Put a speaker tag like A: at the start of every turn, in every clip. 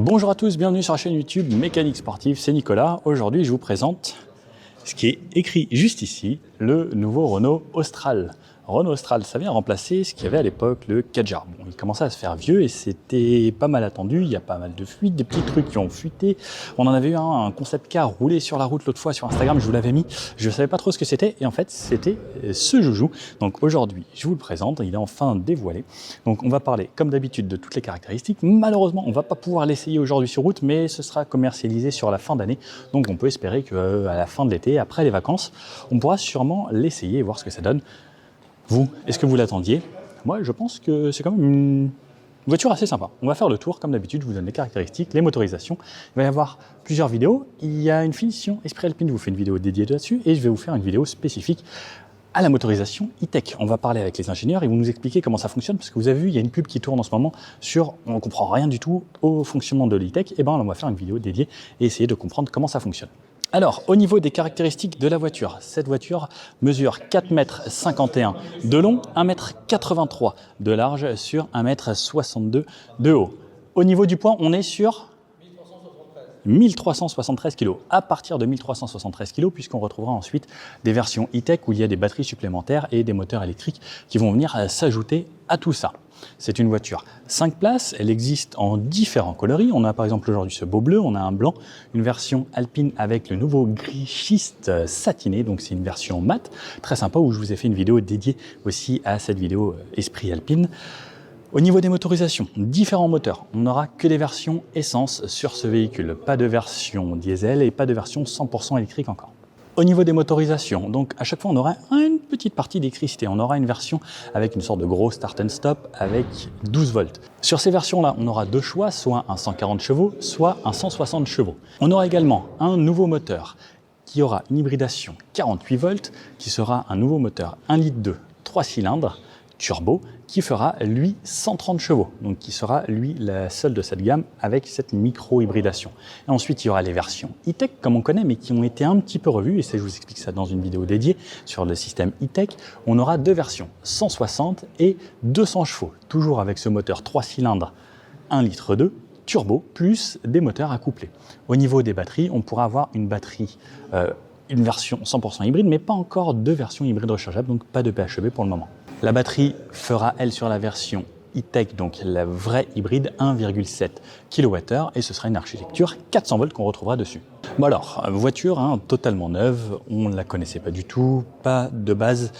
A: Bonjour à tous, bienvenue sur la chaîne YouTube Mécanique Sportive, c'est Nicolas. Aujourd'hui, je vous présente ce qui est écrit juste ici, le nouveau Renault Austral. Renault Austral, ça vient remplacer ce qu'il y avait à l'époque, le Kadjar. Bon, il commençait à se faire vieux et c'était pas mal attendu. Il y a pas mal de fuites, des petits trucs qui ont fuité. On en avait eu un concept car roulé sur la route l'autre fois sur Instagram, je vous l'avais mis. Je savais pas trop ce que c'était et en fait, c'était ce joujou. Donc aujourd'hui, je vous le présente, il est enfin dévoilé. Donc on va parler comme d'habitude de toutes les caractéristiques. Malheureusement, on va pas pouvoir l'essayer aujourd'hui sur route, mais ce sera commercialisé sur la fin d'année. Donc on peut espérer qu'à la fin de l'été, après les vacances, on pourra sûrement l'essayer et voir ce que ça donne. Vous, est-ce que vous l'attendiez? Moi, je pense que c'est quand même une voiture assez sympa. On va faire le tour, comme d'habitude, je vous donne les caractéristiques, les motorisations. Il va y avoir plusieurs vidéos. Il y a une finition Esprit Alpine, je vous fais une vidéo dédiée là-dessus, et je vais vous faire une vidéo spécifique à la motorisation e-tech. On va parler avec les ingénieurs, ils vont nous expliquer comment ça fonctionne, parce que vous avez vu, il y a une pub qui tourne en ce moment sur, on ne comprend rien du tout au fonctionnement de l'e-tech, et ben on va faire une vidéo dédiée et essayer de comprendre comment ça fonctionne. Alors, au niveau des caractéristiques de la voiture, cette voiture mesure 4,51 m de long, 1,83 m de large sur 1,62 m de haut. Au niveau du poids, on est sur 1373 kg. À partir de 1373 kg, puisqu'on retrouvera ensuite des versions e-tech où il y a des batteries supplémentaires et des moteurs électriques qui vont venir s'ajouter à tout ça. C'est une voiture 5 places, elle existe en différents coloris. On a par exemple aujourd'hui ce beau bleu, on a un blanc, une version alpine avec le nouveau gris schiste satiné, donc c'est une version mat, très sympa où je vous ai fait une vidéo dédiée aussi à cette vidéo Esprit Alpine. Au niveau des motorisations, différents moteurs. On n'aura que des versions essence sur ce véhicule, pas de version diesel et pas de version 100% électrique encore. Au niveau des motorisations, donc à chaque fois on aura une petite partie d'électricité. On aura une version avec une sorte de gros start and stop avec 12 volts. Sur ces versions-là, on aura deux choix, soit un 140 chevaux, soit un 160 chevaux. On aura également un nouveau moteur qui aura une hybridation 48 volts, qui sera un nouveau moteur 1,2 litre 3 cylindres turbo, qui fera lui 130 chevaux, donc qui sera lui la seule de cette gamme avec cette micro-hybridation. Et ensuite il y aura les versions e-tech comme on connaît mais qui ont été un petit peu revues, et je vous explique ça dans une vidéo dédiée sur le système e-tech. On aura deux versions, 160 et 200 chevaux, toujours avec ce moteur 3 cylindres 1,2 litre turbo, plus des moteurs à coupler. Au niveau des batteries, on pourra avoir une batterie une version 100% hybride, mais pas encore de version hybride rechargeable, donc pas de PHEV pour le moment. La batterie fera, elle, sur la version e-tech, donc la vraie hybride, 1,7 kWh, et ce sera une architecture 400 volts qu'on retrouvera dessus. Bon alors, voiture totalement neuve, on ne la connaissait pas du tout, pas de base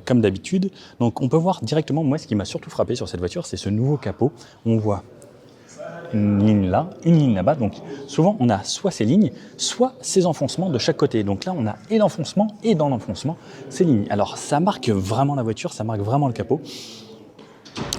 A: comme d'habitude. Donc on peut voir directement, moi ce qui m'a surtout frappé sur cette voiture, c'est ce nouveau capot. On voit une ligne là, une ligne là-bas, donc souvent on a soit ces lignes, soit ces enfoncements de chaque côté. Donc là on a et l'enfoncement et dans l'enfoncement ces lignes. Alors ça marque vraiment la voiture, ça marque vraiment le capot.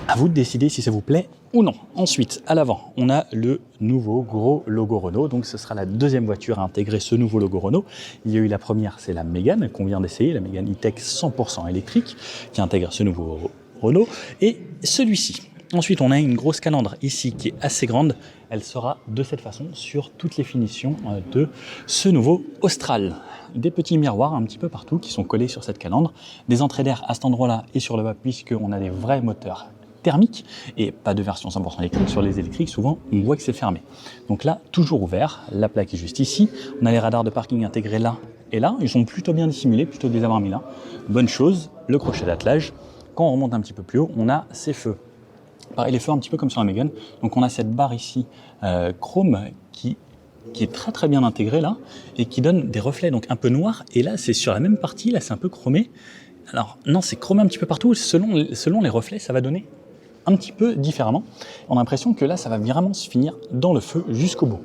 A: À vous de décider si ça vous plaît ou non. Ensuite, à l'avant, on a le nouveau gros logo Renault. Donc ce sera la deuxième voiture à intégrer ce nouveau logo Renault. Il y a eu la première, c'est la Mégane qu'on vient d'essayer, la Mégane e-tech 100% électrique qui intègre ce nouveau Renault. Et celui-ci. Ensuite, on a une grosse calandre ici qui est assez grande. Elle sera de cette façon sur toutes les finitions de ce nouveau Austral. Des petits miroirs un petit peu partout qui sont collés sur cette calandre. Des entrées d'air à cet endroit-là et sur le bas puisqu'on a des vrais moteurs thermiques et pas de version 100% électrique. Sur les électriques, souvent, on voit que c'est fermé. Donc là, toujours ouvert. La plaque est juste ici. On a les radars de parking intégrés là et là. Ils sont plutôt bien dissimulés, plutôt que de les avoir mis là. Bonne chose, le crochet d'attelage. Quand on remonte un petit peu plus haut, on a ces feux. Pareil, les feux un petit peu comme sur la Mégane. Donc on a cette barre ici chrome qui est très très bien intégrée là et qui donne des reflets donc un peu noirs. Et là c'est sur la même partie, là c'est un peu chromé. Alors non, c'est chromé un petit peu partout. Selon les reflets, ça va donner un petit peu différemment. On a l'impression que là ça va vraiment se finir dans le feu jusqu'au bout.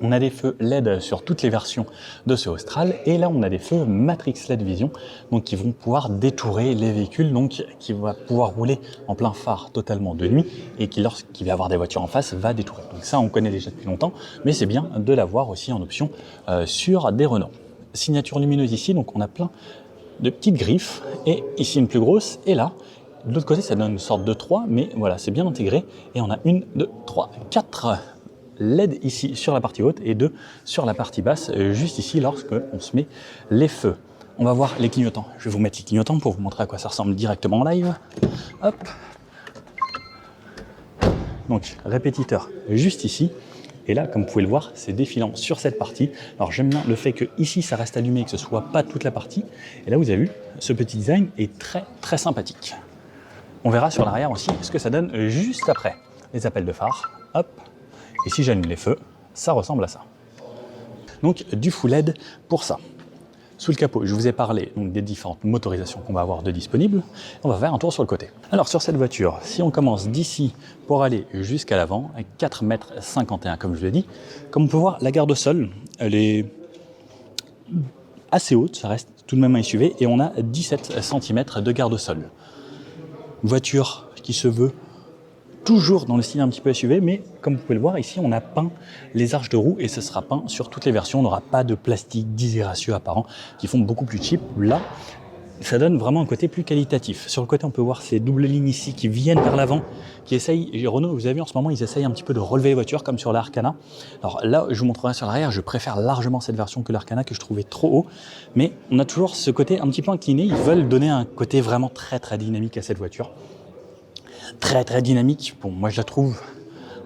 A: On a des feux LED sur toutes les versions de ce Austral et là on a des feux Matrix LED Vision donc qui vont pouvoir détourer les véhicules, donc qui va pouvoir rouler en plein phare totalement de nuit et qui lorsqu'il va y avoir des voitures en face va détourer. Donc ça on connaît déjà depuis longtemps, mais c'est bien de l'avoir aussi en option sur des Renault. Signature lumineuse ici, donc on a plein de petites griffes et ici une plus grosse et là. De l'autre côté ça donne une sorte de 3, mais voilà c'est bien intégré et on a 1, 2, 3, 4 LED ici sur la partie haute et 2 sur la partie basse, juste ici lorsque on se met les feux. On va voir les clignotants. Je vais vous mettre les clignotants pour vous montrer à quoi ça ressemble directement en live. Hop. Donc répétiteur juste ici. Et là, comme vous pouvez le voir, c'est défilant sur cette partie. Alors j'aime bien le fait que ici ça reste allumé et que ce soit pas toute la partie. Et là, vous avez vu, ce petit design est très sympathique. On verra sur l'arrière aussi ce que ça donne juste après. Les appels de phare, hop. Et si j'allume les feux, ça ressemble à ça. Donc du full LED pour ça. Sous le capot, je vous ai parlé donc, des différentes motorisations qu'on va avoir de disponibles. On va faire un tour sur le côté. Alors sur cette voiture, si on commence d'ici pour aller jusqu'à l'avant, à 4,51 m comme je l'ai dit, comme on peut voir, la garde au sol, elle est assez haute, ça reste tout de même un SUV, et on a 17 cm de garde au sol. Voiture qui se veut toujours dans le style un petit peu SUV, mais comme vous pouvez le voir ici, on a peint les arches de roue et ce sera peint sur toutes les versions. On n'aura pas de plastique disgracieux apparent qui font beaucoup plus cheap. Là, ça donne vraiment un côté plus qualitatif. Sur le côté, on peut voir ces doubles lignes ici qui viennent vers l'avant, qui essayent, et Renault, vous avez vu en ce moment, ils essayent un petit peu de relever les voitures comme sur l'Arcana. Alors là, je vous montrerai sur l'arrière, je préfère largement cette version que l'Arcana que je trouvais trop haut, mais on a toujours ce côté un petit peu incliné. Ils veulent donner un côté vraiment très dynamique à cette voiture. Très dynamique. Bon, moi je la trouve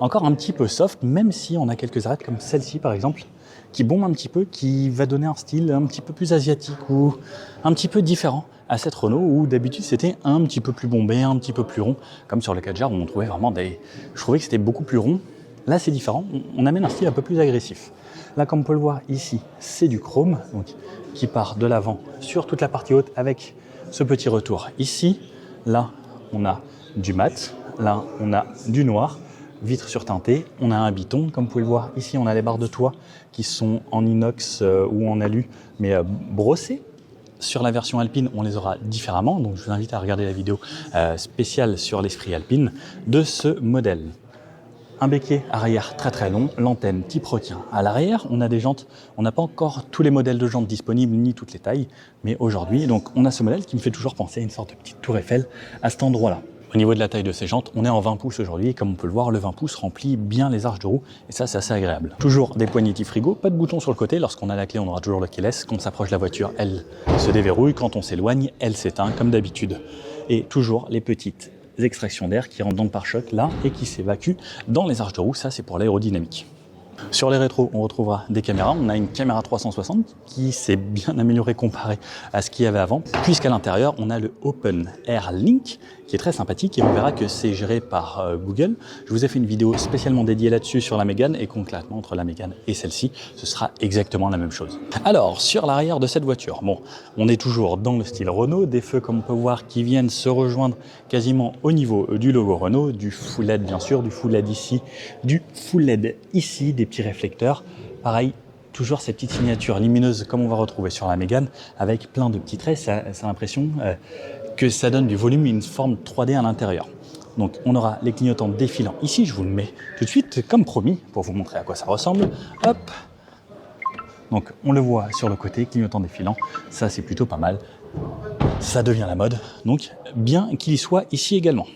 A: encore un petit peu soft, même si on a quelques arêtes comme celle-ci par exemple, qui bombe un petit peu, qui va donner un style un petit peu plus asiatique ou un petit peu différent à cette Renault où d'habitude c'était un petit peu plus bombé, un petit peu plus rond, comme sur le 4GR où on trouvait vraiment des... Je trouvais que c'était beaucoup plus rond. Là c'est différent, on amène un style un peu plus agressif. Là comme on peut le voir ici, c'est du chrome, donc qui part de l'avant sur toute la partie haute avec ce petit retour ici. Là on a du mat, là on a du noir, vitre surteintée, on a un biton, comme vous pouvez le voir ici on a les barres de toit qui sont en inox ou en alu mais brossées. Sur la version Alpine on les aura différemment, donc je vous invite à regarder la vidéo spéciale sur l'esprit Alpine de ce modèle. Un béquet arrière très long, l'antenne type requin. À l'arrière, on a des jantes, on n'a pas encore tous les modèles de jantes disponibles, ni toutes les tailles, mais aujourd'hui, donc on a ce modèle qui me fait toujours penser à une sorte de petite tour Eiffel à cet endroit-là. Au niveau de la taille de ces jantes, on est en 20 pouces aujourd'hui, et comme on peut le voir, le 20 pouces remplit bien les arches de roue, et ça c'est assez agréable. Toujours des poignées frigo, pas de bouton sur le côté, lorsqu'on a la clé on aura toujours le keyless, quand on s'approche de la voiture, elle se déverrouille, quand on s'éloigne, elle s'éteint comme d'habitude. Et toujours les petites extractions d'air qui rentrent dans le pare-choc là et qui s'évacuent dans les arches de roue, ça c'est pour l'aérodynamique. Sur les rétros, on retrouvera des caméras. On a une caméra 360 qui s'est bien améliorée comparé à ce qu'il y avait avant, puisqu'à l'intérieur, on a le Open Air Link qui est très sympathique et on verra que c'est géré par Google. Je vous ai fait une vidéo spécialement dédiée là-dessus sur la Mégane et concrètement entre la Mégane et celle-ci, ce sera exactement la même chose. Alors, sur l'arrière de cette voiture, bon, on est toujours dans le style Renault, des feux comme on peut voir qui viennent se rejoindre quasiment au niveau du logo Renault, du full LED bien sûr, du full LED ici, du full LED ici, des petits réflecteurs. Pareil, toujours ces petites signatures lumineuses comme on va retrouver sur la Mégane avec plein de petits traits, ça a l'impression que ça donne du volume et une forme 3D à l'intérieur. Donc on aura les clignotants défilants ici, je vous le mets tout de suite comme promis pour vous montrer à quoi ça ressemble. Hop. Donc on le voit sur le côté, clignotant défilant, ça c'est plutôt pas mal. Ça devient la mode, donc bien qu'il y soit ici également.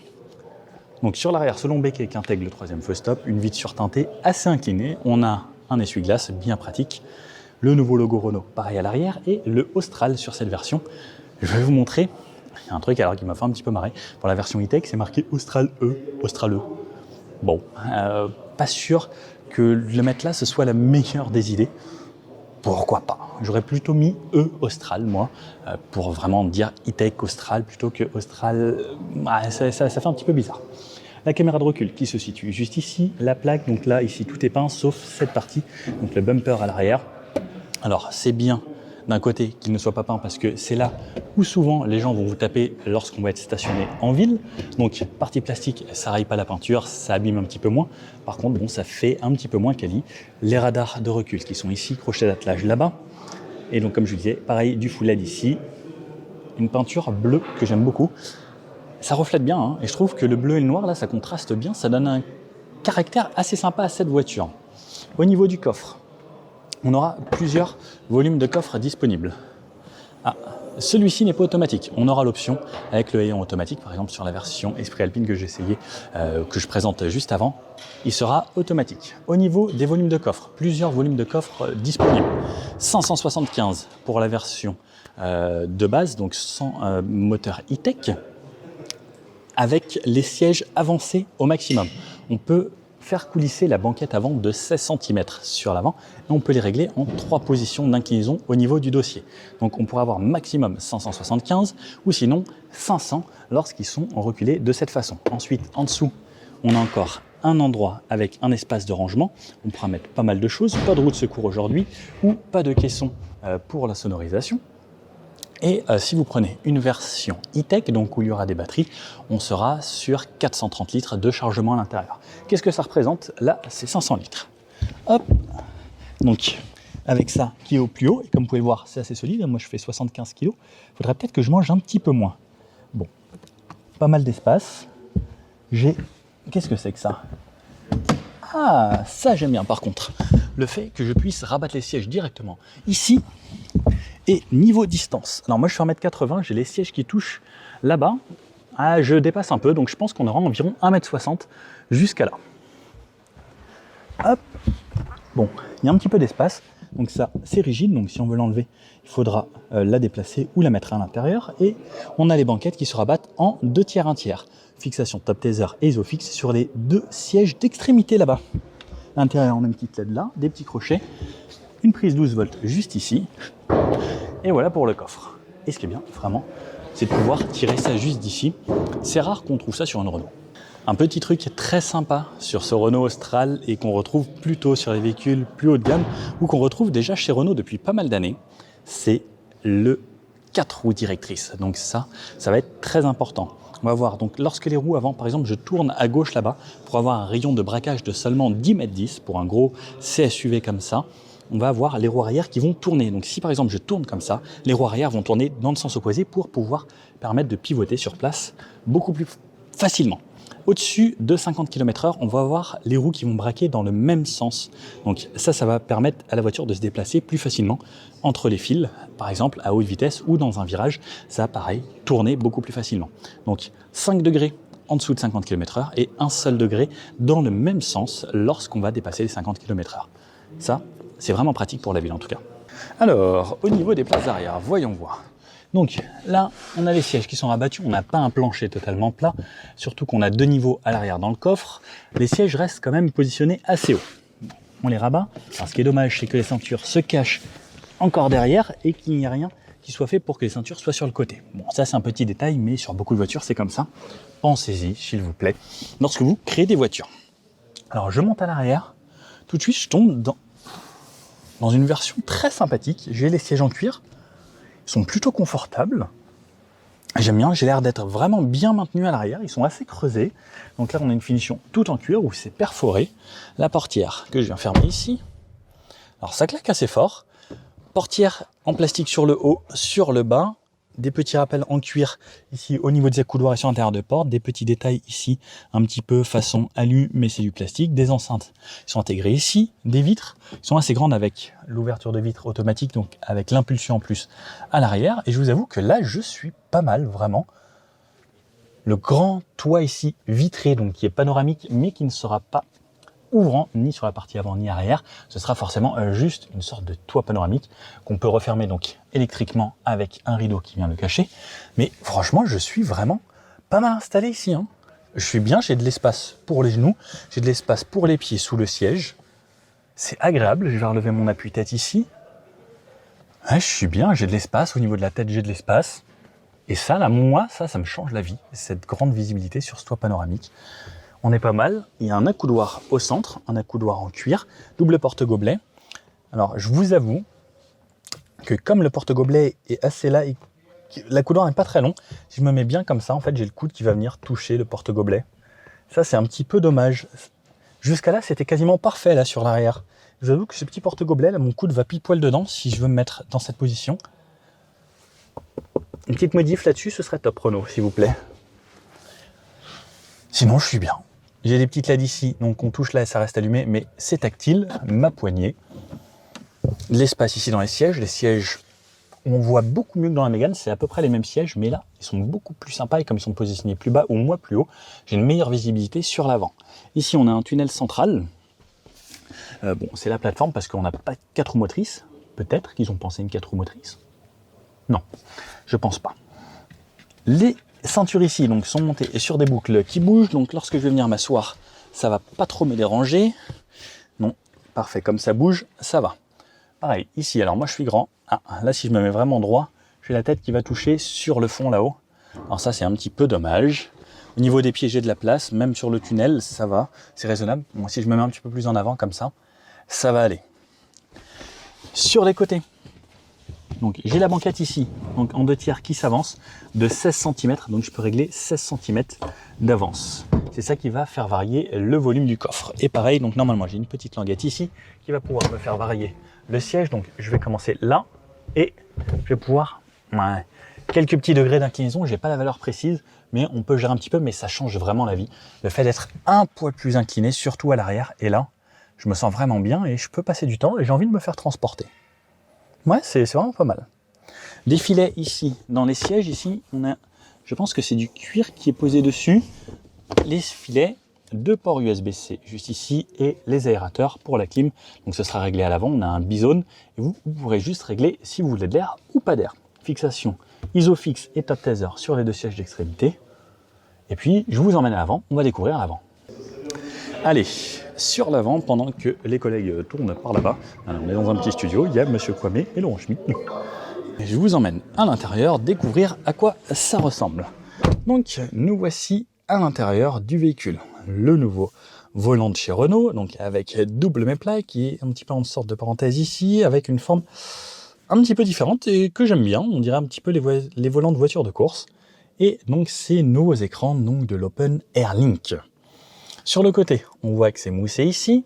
A: Donc sur l'arrière, ce long béquet qui intègre le troisième feu stop, une vitre surteintée assez inclinée, on a un essuie-glace bien pratique, le nouveau logo Renault pareil à l'arrière et le Austral sur cette version. Je vais vous montrer, il y a un truc alors qui m'a fait un petit peu marrer, pour la version e-tech c'est marqué Austral E, Austral E. Bon, pas sûr que le mettre là ce soit la meilleure des idées. Pourquoi pas? J'aurais plutôt mis E Austral, moi, pour vraiment dire e-tech Austral plutôt que Austral. Ça fait un petit peu bizarre. La caméra de recul qui se situe juste ici, la plaque, donc là, ici, tout est peint, sauf cette partie, donc le bumper à l'arrière. Alors, c'est bien d'un côté qu'il ne soit pas peint parce que c'est là où souvent les gens vont vous taper lorsqu'on va être stationné en ville. Donc, partie plastique, ça raye pas la peinture, ça abîme un petit peu moins. Par contre, bon, ça fait un petit peu moins quali. Les radars de recul qui sont ici, crochet d'attelage là-bas. Et donc, comme je vous disais, pareil, du full LED ici. Une peinture bleue que j'aime beaucoup. Ça reflète bien, hein, et je trouve que le bleu et le noir, là, ça contraste bien. Ça donne un caractère assez sympa à cette voiture. Au niveau du coffre, on aura plusieurs volumes de coffre disponibles. Ah, celui-ci n'est pas automatique. On aura l'option avec le haillon automatique, par exemple sur la version Esprit Alpine que j'ai essayé, que je présente juste avant, il sera automatique. Au niveau des volumes de coffre, plusieurs volumes de coffre disponibles. 575 pour la version de base, donc sans moteur e-tech, avec les sièges avancés au maximum. on peut faire coulisser la banquette avant de 16 cm sur l'avant et on peut les régler en 3 positions d'inclinaison au niveau du dossier. Donc on pourra avoir maximum 575 ou sinon 500 lorsqu'ils sont reculés de cette façon. Ensuite, en dessous, on a encore un endroit avec un espace de rangement. On pourra mettre pas mal de choses, pas de roue de secours aujourd'hui ou pas de caisson pour la sonorisation. Et si vous prenez une version e-tech, donc où il y aura des batteries, on sera sur 430 litres de chargement à l'intérieur. Qu'est-ce que ça représente? Là, c'est 500 litres. Hop. Donc, avec ça qui est au plus haut, et comme vous pouvez le voir, c'est assez solide. Moi, je fais 75 kg. Il faudrait peut-être que je mange un petit peu moins. Bon, pas mal d'espace. Qu'est-ce que c'est que ça? Ah, ça j'aime bien par contre. Le fait que je puisse rabattre les sièges directement ici. Et niveau distance, alors moi je fais 1m80, j'ai les sièges qui touchent là-bas. Ah, je dépasse un peu, donc je pense qu'on aura environ 1m60 jusqu'à là. Hop. Bon, il y a un petit peu d'espace, donc ça c'est rigide, donc si on veut l'enlever, il faudra la déplacer ou la mettre à l'intérieur. Et on a les banquettes qui se rabattent en 2 tiers, 1 tiers. Fixation top taser et Isofix sur les 2 sièges d'extrémité là-bas. À l'intérieur, on a une petite LED là, des petits crochets, une prise 12 volts juste ici. Et voilà pour le coffre. Et ce qui est bien, vraiment, c'est de pouvoir tirer ça juste d'ici. C'est rare qu'on trouve ça sur une Renault. Un petit truc très sympa sur ce Renault Austral et qu'on retrouve plutôt sur les véhicules plus haut de gamme ou qu'on retrouve déjà chez Renault depuis pas mal d'années, c'est le 4 roues directrices. Donc ça va être très important. On va voir, donc lorsque les roues avant, par exemple, je tourne à gauche là-bas pour avoir un rayon de braquage de seulement 10 mètres 10 pour un gros CSUV comme ça, on va avoir les roues arrière qui vont tourner. Donc si par exemple je tourne comme ça, les roues arrière vont tourner dans le sens opposé pour pouvoir permettre de pivoter sur place beaucoup plus facilement. Au-dessus de 50 km/h, on va avoir les roues qui vont braquer dans le même sens. Donc ça va permettre à la voiture de se déplacer plus facilement entre les fils, par exemple à haute vitesse ou dans un virage. Ça va pareil, tourner beaucoup plus facilement. Donc 5 degrés en dessous de 50 km/h et un seul degré dans le même sens lorsqu'on va dépasser les 50 km/h. Ça, c'est vraiment pratique pour la ville en tout cas. Alors, au niveau des places arrière, voyons voir. Donc là, on a les sièges qui sont rabattus, on n'a pas un plancher totalement plat, surtout qu'on a 2 niveaux à l'arrière dans le coffre. Les sièges restent quand même positionnés assez haut. On les rabat. Alors, ce qui est dommage, c'est que les ceintures se cachent encore derrière et qu'il n'y a rien qui soit fait pour que les ceintures soient sur le côté. Bon, ça c'est un petit détail, mais sur beaucoup de voitures, c'est comme ça. Pensez-y, s'il vous plaît, lorsque vous créez des voitures. Alors, je monte à l'arrière. Tout de suite, je tombe dans une version très sympathique. J'ai les sièges en cuir. Ils sont plutôt confortables. J'aime bien, j'ai l'air d'être vraiment bien maintenu à l'arrière. Ils sont assez creusés. Donc là, on a une finition tout en cuir où c'est perforé. La portière que je viens fermer ici. Alors ça claque assez fort. Portière en plastique sur le haut, sur le bas. Des petits rappels en cuir ici au niveau des accoudoirs et sur l'intérieur de porte. Des petits détails ici, un petit peu façon alu, mais c'est du plastique. Des enceintes qui sont intégrées ici. Des vitres qui sont assez grandes avec l'ouverture de vitre automatique, donc avec l'impulsion en plus à l'arrière. Et je vous avoue que là, je suis pas mal, vraiment. Le grand toit ici vitré, donc qui est panoramique, mais qui ne sera pas ouvrant ni sur la partie avant ni arrière. Ce sera forcément juste une sorte de toit panoramique qu'on peut refermer donc électriquement avec un rideau qui vient le cacher. Mais franchement, je suis vraiment pas mal installé ici. Je suis bien, j'ai de l'espace pour les genoux, j'ai de l'espace pour les pieds sous le siège. C'est agréable, je vais relever mon appui-tête ici. Ouais, je suis bien, j'ai de l'espace, au niveau de la tête j'ai de l'espace. Et ça, là, moi, ça me change la vie, cette grande visibilité sur ce toit panoramique. On est pas mal. Il y a un accoudoir au centre, un accoudoir en cuir, double porte-gobelet. Alors, je vous avoue que comme le porte-gobelet est assez là et l'accoudoir n'est pas très long, si je me mets bien comme ça, en fait, j'ai le coude qui va venir toucher le porte-gobelet. Ça, c'est un petit peu dommage. Jusqu'à là, c'était quasiment parfait là sur l'arrière. Je vous avoue que ce petit porte-gobelet, là, mon coude va pile poil dedans si je veux me mettre dans cette position. Une petite modif là-dessus, ce serait top, Renault, s'il vous plaît. Sinon, je suis bien. J'ai des petites LED ici, donc on touche là et ça reste allumé, mais c'est tactile, ma poignée. L'espace ici dans les sièges, on voit beaucoup mieux que dans la Mégane, c'est à peu près les mêmes sièges, mais là, ils sont beaucoup plus sympas et comme ils sont positionnés plus bas ou moins plus haut, j'ai une meilleure visibilité sur l'avant. Ici, on a un tunnel central. Bon, c'est la plateforme parce qu'on n'a pas 4 roues motrices. Peut-être qu'ils ont pensé une 4 roues motrices. Non, je pense pas. Les ceintures ici donc sont montées et sur des boucles qui bougent, donc lorsque je vais venir m'asseoir ça va pas trop me déranger. Non, parfait, comme ça bouge, ça va. Pareil, ici, alors moi je suis grand. Ah, là si je me mets vraiment droit, j'ai la tête qui va toucher sur le fond là-haut. Alors ça c'est un petit peu dommage. Au niveau des pieds, j'ai de la place, même sur le tunnel, ça va, c'est raisonnable. Moi si je me mets un petit peu plus en avant comme ça va aller. Sur les côtés, donc j'ai la banquette ici, donc en 2/3 qui s'avance de 16 cm, donc je peux régler 16 cm d'avance. C'est ça qui va faire varier le volume du coffre. Et pareil, donc normalement j'ai une petite languette ici qui va pouvoir me faire varier le siège. Donc je vais commencer là et je vais pouvoir, quelques petits degrés d'inclinaison, j'ai pas la valeur précise, mais on peut gérer un petit peu, mais ça change vraiment la vie. Le fait d'être un poil plus incliné, surtout à l'arrière, et là, je me sens vraiment bien et je peux passer du temps et j'ai envie de me faire transporter. Ouais, c'est vraiment pas mal. Des filets ici, dans les sièges ici, on a, je pense que c'est du cuir qui est posé dessus. Les filets, 2 ports USB-C juste ici et les aérateurs pour la clim. Donc ce sera réglé à l'avant, on a un bizone et vous pourrez juste régler si vous voulez de l'air ou pas d'air. Fixation Isofix et Top Taser sur les 2 sièges d'extrémité. Et puis je vous emmène à l'avant, on va découvrir l'avant. Allez, sur l'avant, pendant que les collègues tournent par là-bas, on est dans un petit studio, il y a Monsieur Kwame et Laurent Schmitt. Et je vous emmène à l'intérieur découvrir à quoi ça ressemble. Donc nous voici à l'intérieur du véhicule. Le nouveau volant de chez Renault, donc avec double méplat qui est un petit peu en sorte de parenthèse ici, avec une forme un petit peu différente et que j'aime bien, on dirait un petit peu les volants de voitures de course. Et donc ces nouveaux écrans donc de l'Open Air Link. Sur le côté, on voit que c'est moussé ici.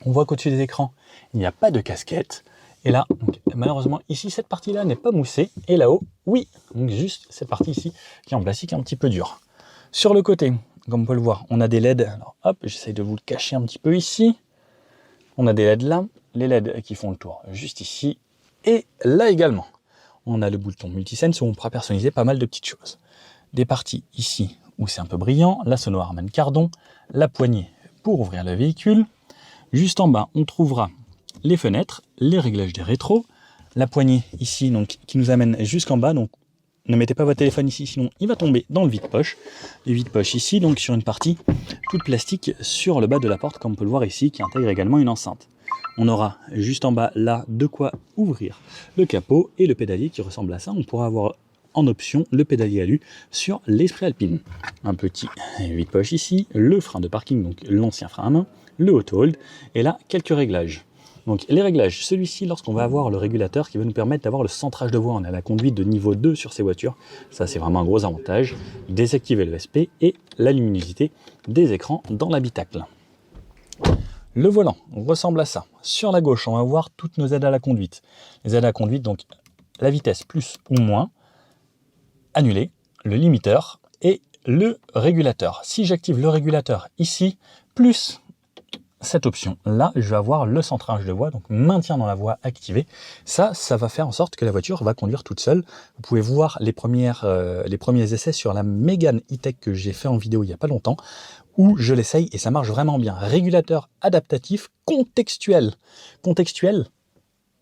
A: On voit qu'au-dessus des écrans, il n'y a pas de casquette. Et là, donc, malheureusement, ici, cette partie-là n'est pas moussée. Et là-haut, oui. Donc juste cette partie ici, qui est en plastique un petit peu dur. Sur le côté, comme on peut le voir, on a des LED. Alors hop, j'essaye de vous le cacher un petit peu ici. On a des LED là, les LED qui font le tour juste ici. Et là également, on a le bouton multisense où on pourra personnaliser pas mal de petites choses. Des parties ici où c'est un peu brillant, la sono Harman Kardon, la poignée pour ouvrir le véhicule. Juste en bas, on trouvera les fenêtres, les réglages des rétros, la poignée ici donc qui nous amène jusqu'en bas. Donc ne mettez pas votre téléphone ici, sinon il va tomber dans le vide-poche. Le vide-poche ici, donc sur une partie toute plastique sur le bas de la porte, comme on peut le voir ici, qui intègre également une enceinte. On aura juste en bas là de quoi ouvrir le capot et le pédalier qui ressemble à ça. On pourra avoir en option le pédalier alu sur l'Esprit Alpine. Un petit vide-poche ici, le frein de parking, donc l'ancien frein à main, le auto-hold, et là quelques réglages. Donc les réglages, celui-ci lorsqu'on va avoir le régulateur qui va nous permettre d'avoir le centrage de voix, on a la conduite de niveau 2 sur ces voitures, ça c'est vraiment un gros avantage, désactiver le SP et la luminosité des écrans dans l'habitacle. Le volant ressemble à ça. Sur la gauche, on va voir toutes nos aides à la conduite. Les aides à la conduite, donc la vitesse plus ou moins, annuler, le limiteur et le régulateur. Si j'active le régulateur ici, plus cette option là, je vais avoir le centrage de voie, donc maintien dans la voie activé. Ça va faire en sorte que la voiture va conduire toute seule. Vous pouvez voir les premiers essais sur la Mégane E-Tech que j'ai fait en vidéo il n'y a pas longtemps, où je l'essaye et ça marche vraiment bien. Régulateur adaptatif contextuel. Contextuel,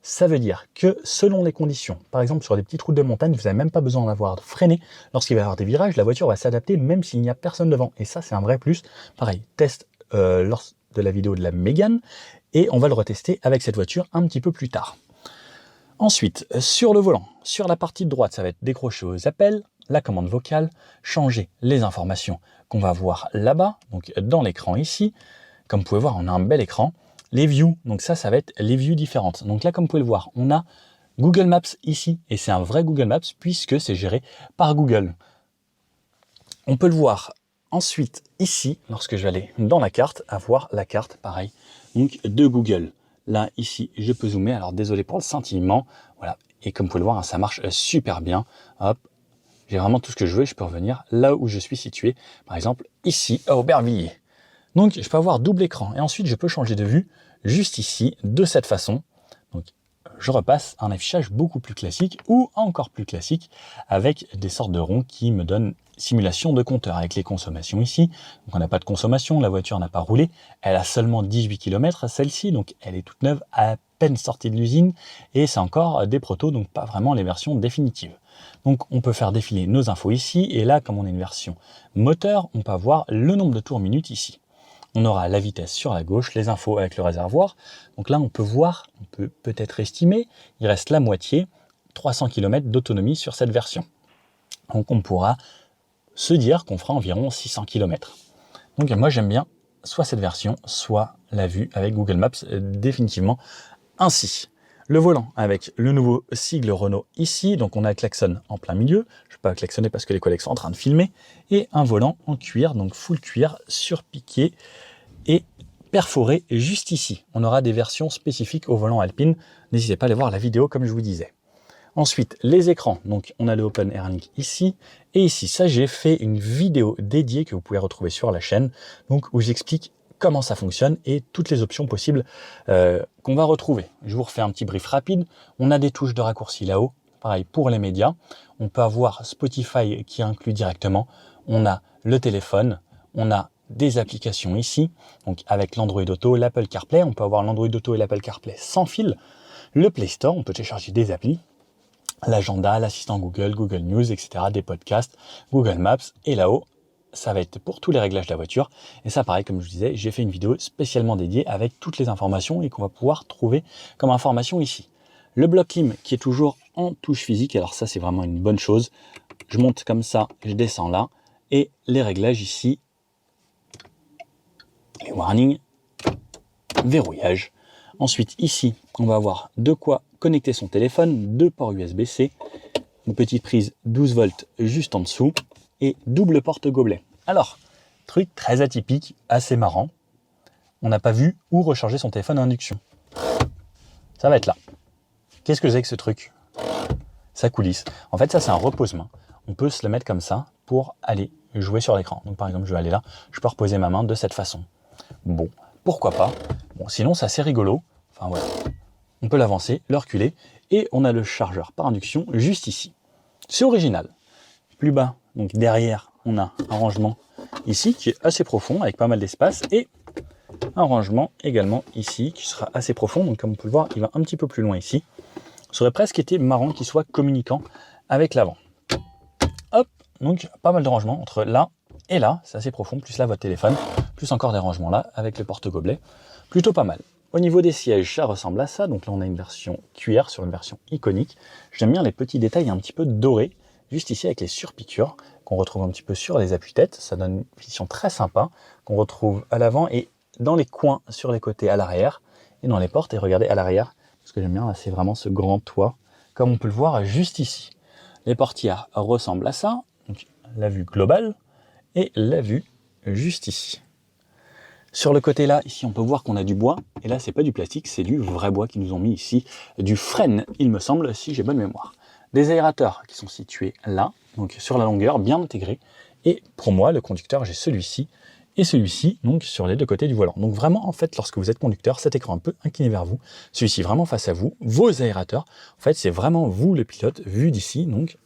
A: ça veut dire que selon les conditions, par exemple sur des petites routes de montagne, vous n'avez même pas besoin d'avoir freiné. Lorsqu'il va y avoir des virages, la voiture va s'adapter même s'il n'y a personne devant. Et ça, c'est un vrai plus. Pareil, test lors de la vidéo de la Mégane et on va le retester avec cette voiture un petit peu plus tard. Ensuite, sur le volant, sur la partie de droite, ça va être décrocher aux appels, la commande vocale, changer les informations qu'on va voir là-bas, donc dans l'écran ici. Comme vous pouvez voir, on a un bel écran. Les views, donc ça va être les views différentes. Donc là, comme vous pouvez le voir, on a Google Maps ici, et c'est un vrai Google Maps puisque c'est géré par Google. On peut le voir ensuite ici, lorsque je vais aller dans la carte, avoir la carte, pareil, donc de Google. Là, ici, je peux zoomer, alors désolé pour le scintillement, voilà, et comme vous pouvez le voir, hein, ça marche super bien. Hop, j'ai vraiment tout ce que je veux, et je peux revenir là où je suis situé, par exemple ici, à Aubervilliers. Donc, je peux avoir double écran, et ensuite, je peux changer de vue juste ici, de cette façon. Donc, je repasse un affichage beaucoup plus classique, ou encore plus classique, avec des sortes de ronds qui me donnent simulation de compteur, avec les consommations ici. Donc, on n'a pas de consommation, la voiture n'a pas roulé, elle a seulement 18 km, celle-ci, donc elle est toute neuve, à peine sortie de l'usine, et c'est encore des protos, donc pas vraiment les versions définitives. Donc on peut faire défiler nos infos ici, et là, comme on est une version moteur, on peut avoir le nombre de tours minute ici. On aura la vitesse sur la gauche, les infos avec le réservoir. Donc là, on peut voir, on peut peut-être estimer, il reste la moitié, 300 km d'autonomie sur cette version. Donc on pourra se dire qu'on fera environ 600 km. Donc moi j'aime bien soit cette version, soit la vue avec Google Maps, définitivement ainsi. Le volant avec le nouveau sigle Renault ici, donc on a le klaxon en plein milieu, je ne vais pas klaxonner parce que les collègues sont en train de filmer, et un volant en cuir, donc full cuir, surpiqué et perforé juste ici. On aura des versions spécifiques au volant Alpine, n'hésitez pas à aller voir la vidéo comme je vous disais. Ensuite, les écrans, donc on a le Open Air Link ici, et ici, ça j'ai fait une vidéo dédiée que vous pouvez retrouver sur la chaîne, donc où j'explique comment ça fonctionne et toutes les options possibles qu'on va retrouver. Je vous refais un petit brief rapide. On a des touches de raccourci là-haut, pareil pour les médias. On peut avoir Spotify qui est inclus directement. On a le téléphone, on a des applications ici, donc avec l'Android Auto, l'Apple CarPlay. On peut avoir l'Android Auto et l'Apple CarPlay sans fil. Le Play Store, on peut télécharger des applis. L'agenda, l'assistant Google, Google News, etc., des podcasts, Google Maps, et là-haut, ça va être pour tous les réglages de la voiture. Et ça, pareil, comme je vous disais, j'ai fait une vidéo spécialement dédiée avec toutes les informations et qu'on va pouvoir trouver comme information ici. Le bloc clim qui est toujours en touche physique, alors ça, c'est vraiment une bonne chose. Je monte comme ça, je descends là, et les réglages ici, les warnings, verrouillage. Ensuite, ici, on va avoir de quoi connecter son téléphone, 2 ports USB-C, une petite prise 12 volts juste en dessous, et double porte gobelet. Alors, truc très atypique, assez marrant, on n'a pas vu où recharger son téléphone à induction. Ça va être là. Qu'est-ce que c'est que ce truc? Ça coulisse. En fait, ça c'est un repose-main. On peut se le mettre comme ça pour aller jouer sur l'écran. Donc par exemple, je vais aller là, je peux reposer ma main de cette façon. Bon, pourquoi pas? Bon, sinon c'est assez rigolo. Enfin voilà. On peut l'avancer, le reculer, et on a le chargeur par induction juste ici. C'est original. Plus bas, donc derrière, on a un rangement ici qui est assez profond avec pas mal d'espace et un rangement également ici qui sera assez profond. Donc comme on peut le voir, il va un petit peu plus loin ici. Ça aurait presque été marrant qu'il soit communicant avec l'avant. Hop, donc pas mal de rangements entre là et là, c'est assez profond, plus là votre téléphone, plus encore des rangements là avec le porte-gobelet. Plutôt pas mal. Au niveau des sièges, ça ressemble à ça. Donc là, on a une version cuir sur une version iconique. J'aime bien les petits détails un petit peu dorés, juste ici avec les surpiqûres qu'on retrouve un petit peu sur les appuis-têtes. Ça donne une finition très sympa qu'on retrouve à l'avant et dans les coins sur les côtés à l'arrière et dans les portes. Et regardez à l'arrière, ce que j'aime bien, c'est vraiment ce grand toit, comme on peut le voir juste ici. Les portières ressemblent à ça, donc la vue globale et la vue juste ici. Sur le côté là, ici on peut voir qu'on a du bois, et là c'est pas du plastique, c'est du vrai bois qu'ils nous ont mis ici, du frêne il me semble, si j'ai bonne mémoire. Des aérateurs qui sont situés là, donc sur la longueur, bien intégrés, et pour moi le conducteur j'ai celui-ci, et celui-ci donc sur les deux côtés du volant. Donc vraiment en fait lorsque vous êtes conducteur, cet écran un peu incliné vers vous, celui-ci vraiment face à vous, vos aérateurs, en fait c'est vraiment vous le pilote vu d'ici, donc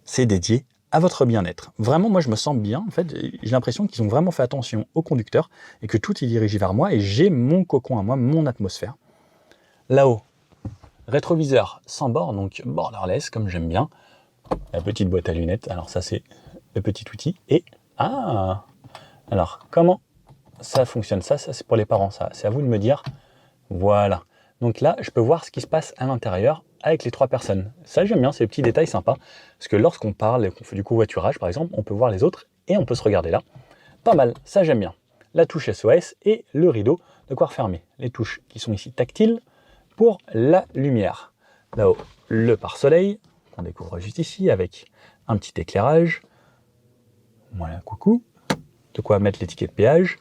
A: c'est dédié à votre bien-être. Vraiment, moi, je me sens bien. En fait, j'ai l'impression qu'ils ont vraiment fait attention au conducteur et que tout est dirigé vers moi et j'ai mon cocon à moi, mon atmosphère. Là-haut, rétroviseur sans bord, donc borderless, comme j'aime bien. La petite boîte à lunettes. Alors ça, c'est le petit outil. Et, alors, comment ça fonctionne? Ça c'est pour les parents, ça. C'est à vous de me dire. Voilà. Donc là, je peux voir ce qui se passe à l'intérieur avec les 3 personnes. Ça, j'aime bien, c'est des petits détails sympas. Parce que lorsqu'on parle et qu'on fait du covoiturage, par exemple, on peut voir les autres et on peut se regarder là. Pas mal, ça j'aime bien. La touche SOS et le rideau de quoi refermer. Les touches qui sont ici tactiles pour la lumière. Là-haut, le pare-soleil, qu'on découvre juste ici avec un petit éclairage. Voilà, coucou. De quoi mettre les tickets de péage.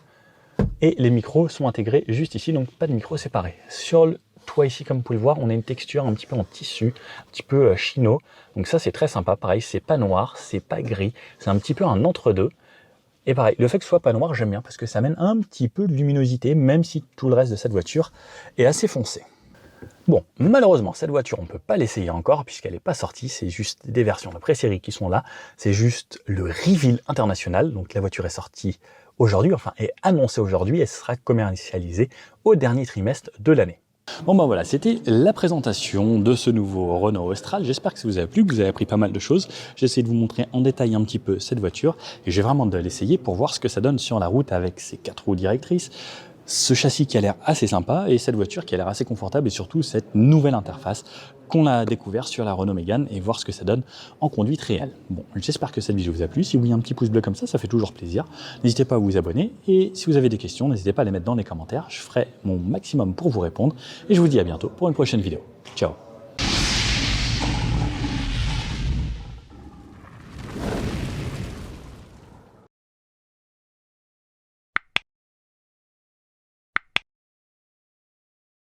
A: Et les micros sont intégrés juste ici, donc pas de micros séparés. Sur le toit ici, comme vous pouvez le voir, on a une texture un petit peu en tissu, un petit peu chino. Donc ça, c'est très sympa. Pareil, c'est pas noir, c'est pas gris. C'est un petit peu un entre-deux. Et pareil, le fait que ce soit pas noir, j'aime bien parce que ça amène un petit peu de luminosité, même si tout le reste de cette voiture est assez foncé. Bon, malheureusement, cette voiture, on ne peut pas l'essayer encore puisqu'elle n'est pas sortie. C'est juste des versions de pré-série qui sont là. C'est juste le reveal international. Donc la voiture est sortie aujourd'hui, enfin est annoncée aujourd'hui et sera commercialisée au dernier trimestre de l'année. Bon ben voilà, c'était la présentation de ce nouveau Renault Austral. J'espère que ça vous a plu, que vous avez appris pas mal de choses. J'ai essayé de vous montrer en détail un petit peu cette voiture et j'ai vraiment de l'essayer pour voir ce que ça donne sur la route avec ses 4 roues directrices, ce châssis qui a l'air assez sympa et cette voiture qui a l'air assez confortable et surtout cette nouvelle interface qu'on a découvert sur la Renault Mégane et voir ce que ça donne en conduite réelle. Bon, j'espère que cette vidéo vous a plu. Si oui, un petit pouce bleu comme ça fait toujours plaisir. N'hésitez pas à vous abonner et si vous avez des questions, n'hésitez pas à les mettre dans les commentaires. Je ferai mon maximum pour vous répondre et je vous dis à bientôt pour une prochaine vidéo. Ciao!